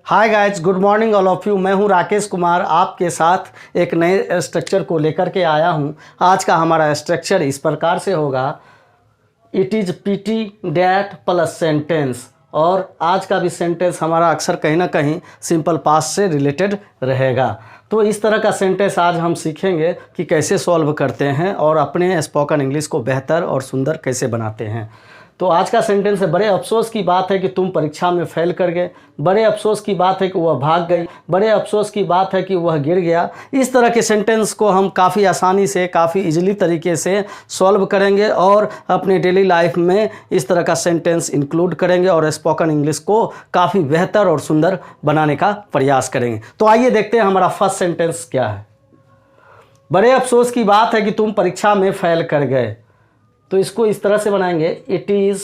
Hi guys, good morning all of you. मैं हूं राकेश कुमार, आपके साथ एक नए स्ट्रक्चर को लेकर के आया हूं। आज का हमारा स्ट्रक्चर इस प्रकार से होगा, it is pity that plus sentence. और आज का भी सेंटेंस हमारा अक्सर कहीं ना कहीं सिंपल पास्ट से रिलेटेड रहेगा। तो इस तरह का सेंटेंस आज हम सीखेंगे कि कैसे सॉल्व करते हैं और अपने स्पोकन इंग्लिश को बेहतर और सुंदर कैसे बनाते हैं। तो आज का सेंटेंस है, बड़े अफसोस की बात है कि तुम परीक्षा में फेल कर गए। बड़े अफसोस की बात है कि वह भाग गई। बड़े अफसोस की बात है कि वह गिर गया। इस तरह के सेंटेंस को हम काफ़ी आसानी से, काफ़ी इजीली तरीके से सॉल्व करेंगे और अपने डेली लाइफ में इस तरह का सेंटेंस इंक्लूड करेंगे और स्पोकन इंग्लिश को काफ़ी बेहतर और सुंदर बनाने का प्रयास करेंगे। तो आइए देखते हैं हमारा फर्स्ट सेंटेंस क्या है। बड़े अफसोस की बात है कि तुम परीक्षा में फेल कर गए। तो इसको इस तरह से बनाएंगे, it is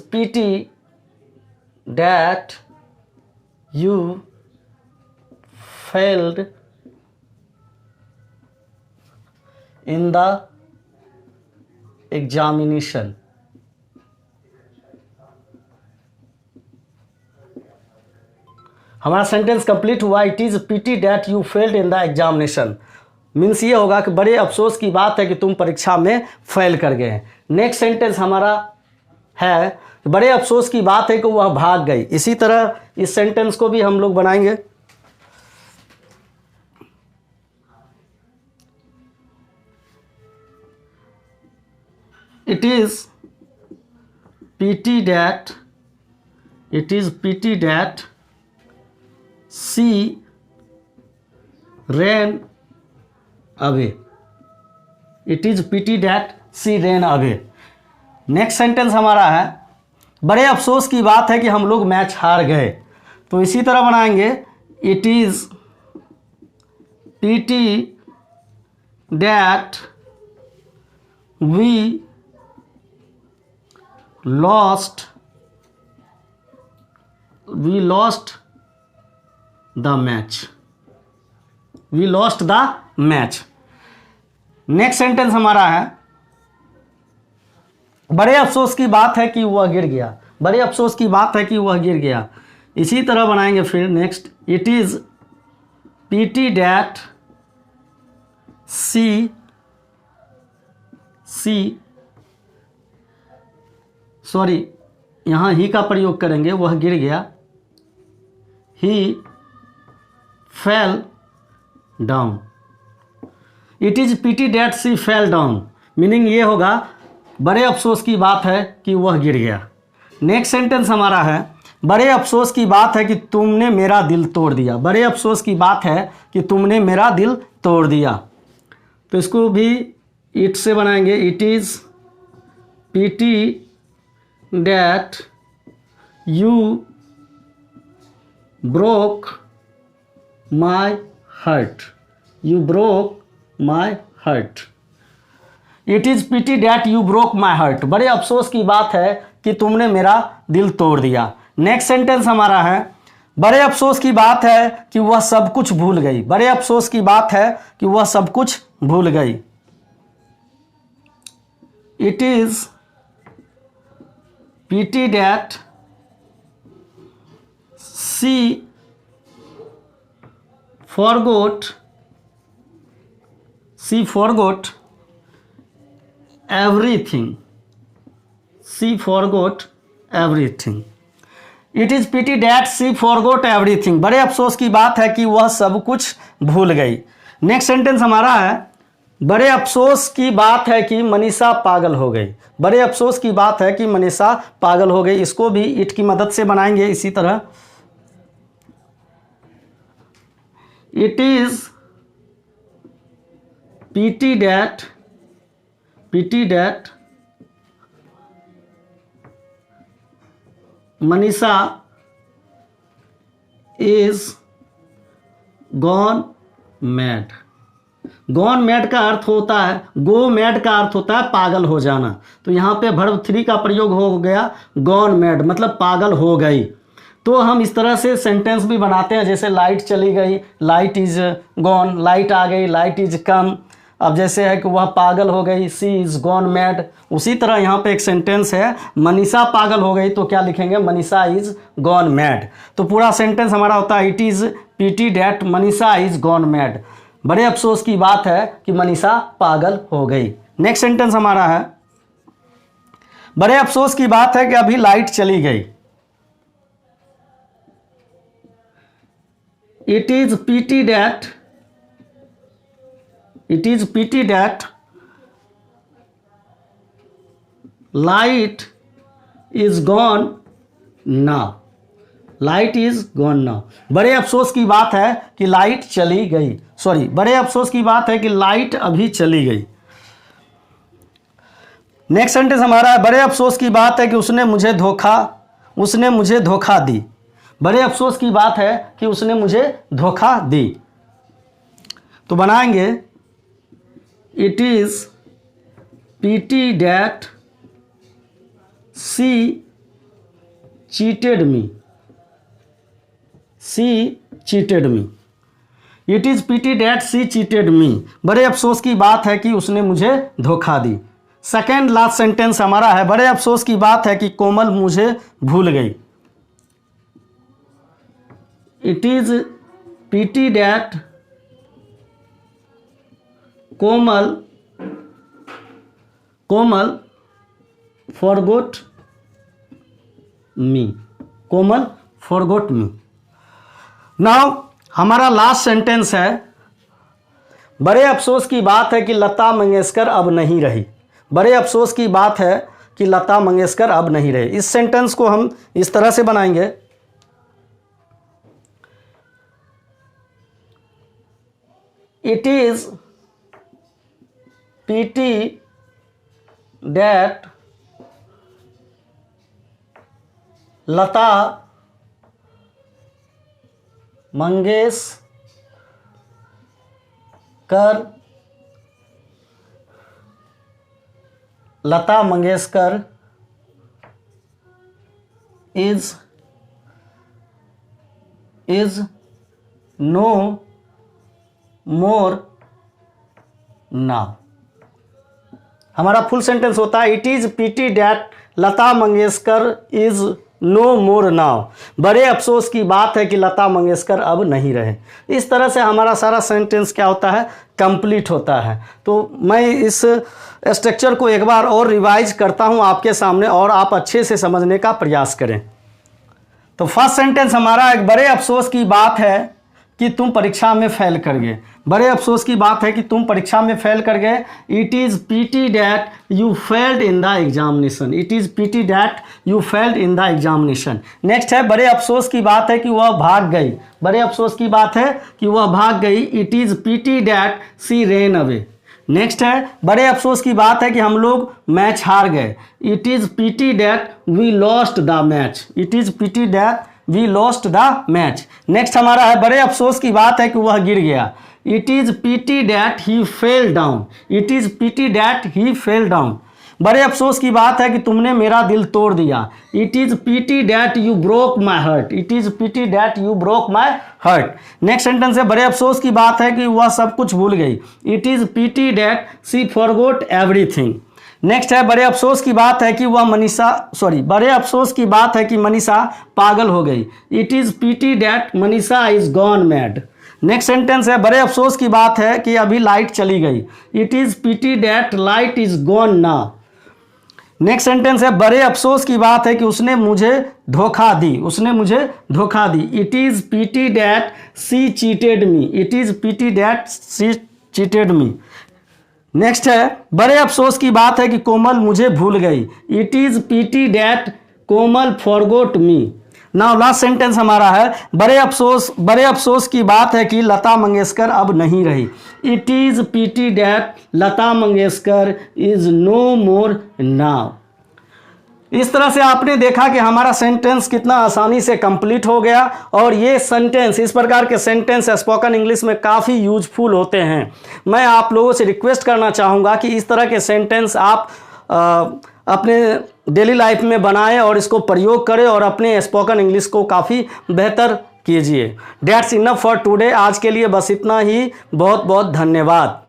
PT that you failed in the examination. हमारा सेंटेंस कंप्लीट हुआ। It is pity that you failed in the examination means ये होगा कि बड़े अफसोस की बात है कि तुम परीक्षा में फेल कर गए। नेक्स्ट सेंटेंस हमारा है, बड़े अफसोस की बात है कि वह भाग गई। इसी तरह इस सेंटेंस को भी हम लोग बनाएंगे। It is pity that C ran away. It is pity that C ran away. Next sentence हमारा है, बड़े अफसोस की बात है कि हम लोग मैच हार गए। तो इसी तरह बनाएंगे, it is pity that we lost the match. Next sentence हमारा है, बड़े अफसोस की बात है कि वह गिर गया। बड़े अफसोस की बात है कि वह गिर गया। इसी तरह बनाएंगे फिर next, it is pity that she sorry यहाँ ही का प्रयोग करेंगे, वह गिर गया। He fell down. It is pity that she fell down meaning ये होगा, बड़े अफसोस की बात है कि वह गिर गया। नेक्स्ट सेंटेंस हमारा है, बड़े अफसोस की बात है कि तुमने मेरा दिल तोड़ दिया। बड़े अफसोस की बात है कि तुमने मेरा दिल तोड़ दिया। तो इसको भी इट से बनाएंगे, it is pity that you broke my hurt. You broke my hurt. It is pity that you broke my hurt. बड़े अफसोस की बात है कि तुमने मेरा दिल तोड़ दिया। नेक्स्ट सेंटेंस हमारा है, बड़े अफसोस की बात है कि वह सब कुछ भूल गई। बड़े अफसोस की बात है कि वह सब कुछ भूल गई। It is pity that C forgot everything. She forgot everything. It is pity that she forgot everything. बड़े अफसोस की बात है कि वह सब कुछ भूल गई। नेक्स्ट सेंटेंस हमारा है, बड़े अफसोस की बात है कि मनीषा पागल हो गई। बड़े अफसोस की बात है कि मनीषा पागल हो गई। इसको भी इट की मदद से बनाएंगे। इसी तरह it is pity that Manisha is gone mad. Gone mad का अर्थ होता है, गो मैड का अर्थ होता है पागल हो जाना। तो यहाँ पे वर्ब 3 का प्रयोग हो गया, गॉन मैड मतलब पागल हो गई। तो हम इस तरह से सेंटेंस भी बनाते हैं, जैसे लाइट चली गई, लाइट इज गॉन, लाइट आ गई, लाइट इज कम। अब जैसे है कि वह पागल हो गई, सी इज़ गॉन मैड। उसी तरह यहाँ पे एक सेंटेंस है, मनीषा पागल हो गई, तो क्या लिखेंगे, मनीषा इज़ गॉन मैड। तो पूरा सेंटेंस हमारा होता है, it is pity that Manisha is gone mad. बड़े अफसोस की बात है कि मनीषा पागल हो गई। नेक्स्ट सेंटेंस हमारा है, बड़े अफसोस की बात है कि अभी लाइट चली गई। It is pity that light is gone now. Light is gone now. बड़े अफसोस की बात है कि लाइट चली गई, सॉरी, बड़े अफसोस की बात है कि लाइट अभी चली गई। नेक्स्ट सेंटेंस हमारा है, बड़े अफसोस की बात है कि उसने मुझे धोखा दी। बड़े अफसोस की बात है कि उसने मुझे धोखा दी। तो बनाएंगे, it is pity that she cheated me. It is pity that she cheated मी। बड़े अफसोस की बात है कि उसने मुझे धोखा दी। सेकेंड लास्ट सेंटेंस हमारा है, बड़े अफसोस की बात है कि कोमल मुझे भूल गई। It is pity that Komal forgot me. Now हमारा लास्ट सेंटेंस है, बड़े अफसोस की बात है कि लता मंगेशकर अब नहीं रही। बड़े अफसोस की बात है कि लता मंगेशकर अब नहीं रही। इस सेंटेंस को हम इस तरह से बनाएंगे, it is pity that Lata Mangeshkar is no more now. हमारा फुल सेंटेंस होता है, it is pity that Lata Mangeshkar is no more now. बड़े अफसोस की बात है कि लता मंगेशकर अब नहीं रहे। इस तरह से हमारा सारा सेंटेंस क्या होता है, कंप्लीट होता है। तो मैं इस स्ट्रक्चर को एक बार और रिवाइज करता हूं आपके सामने, और आप अच्छे से समझने का प्रयास करें। तो फर्स्ट सेंटेंस हमारा, एक बड़े अफसोस की बात है कि तुम परीक्षा में फेल कर गए। बड़े अफसोस की बात है कि तुम परीक्षा में फेल कर गए। It is pity that you failed in the examination. It is pity that you failed in the examination. Next है, बड़े अफसोस की बात है कि वह भाग गई। बड़े अफसोस की बात है कि वह भाग गई। It is pity that C rain away. Next है, बड़े अफसोस की बात है कि हम लोग मैच हार गए। It is pity that we lost the match. It is pity that we lost the match. Next हमारा है, बड़े अफसोस की बात है कि वह गिर गया। It is pity that he fell down. It is pity that he fell down. बड़े अफसोस की बात है कि तुमने मेरा दिल तोड़ दिया। It is pity that you broke my hurt. It is pity that you broke my hurt. Next sentence है, बड़े अफसोस की बात है कि वह सब कुछ भूल गई। It is pity that C forgot everything. Next है, बड़े अफसोस की बात है कि बड़े अफसोस की बात है कि मनीषा पागल हो गई। It is pity that Manisha is gone mad. Next sentence है, बड़े अफसोस की बात है कि अभी लाइट चली गई। It is pity that light is gone now. Next sentence है, बड़े अफसोस की बात है कि उसने मुझे धोखा दी। उसने मुझे धोखा दी। It is pity that she cheated me. It is pity that she cheated me. Next है, बड़े अफसोस की बात है कि कोमल मुझे भूल गई। It is pity that Komal forgot me. Now last sentence हमारा है, बड़े अफसोस की बात है कि लता मंगेशकर अब नहीं रही। It is pity that Lata Mangeshkar is no more now. इस तरह से आपने देखा कि हमारा सेंटेंस कितना आसानी से कंप्लीट हो गया। और ये सेंटेंस, इस प्रकार के सेंटेंस स्पोकन इंग्लिश में काफ़ी यूजफुल होते हैं। मैं आप लोगों से रिक्वेस्ट करना चाहूँगा कि इस तरह के सेंटेंस आप अपने डेली लाइफ में बनाएं और इसको प्रयोग करें और अपने स्पोकन इंग्लिश को काफ़ी बेहतर कीजिए। That's enough for today. आज के लिए बस इतना ही। बहुत बहुत धन्यवाद।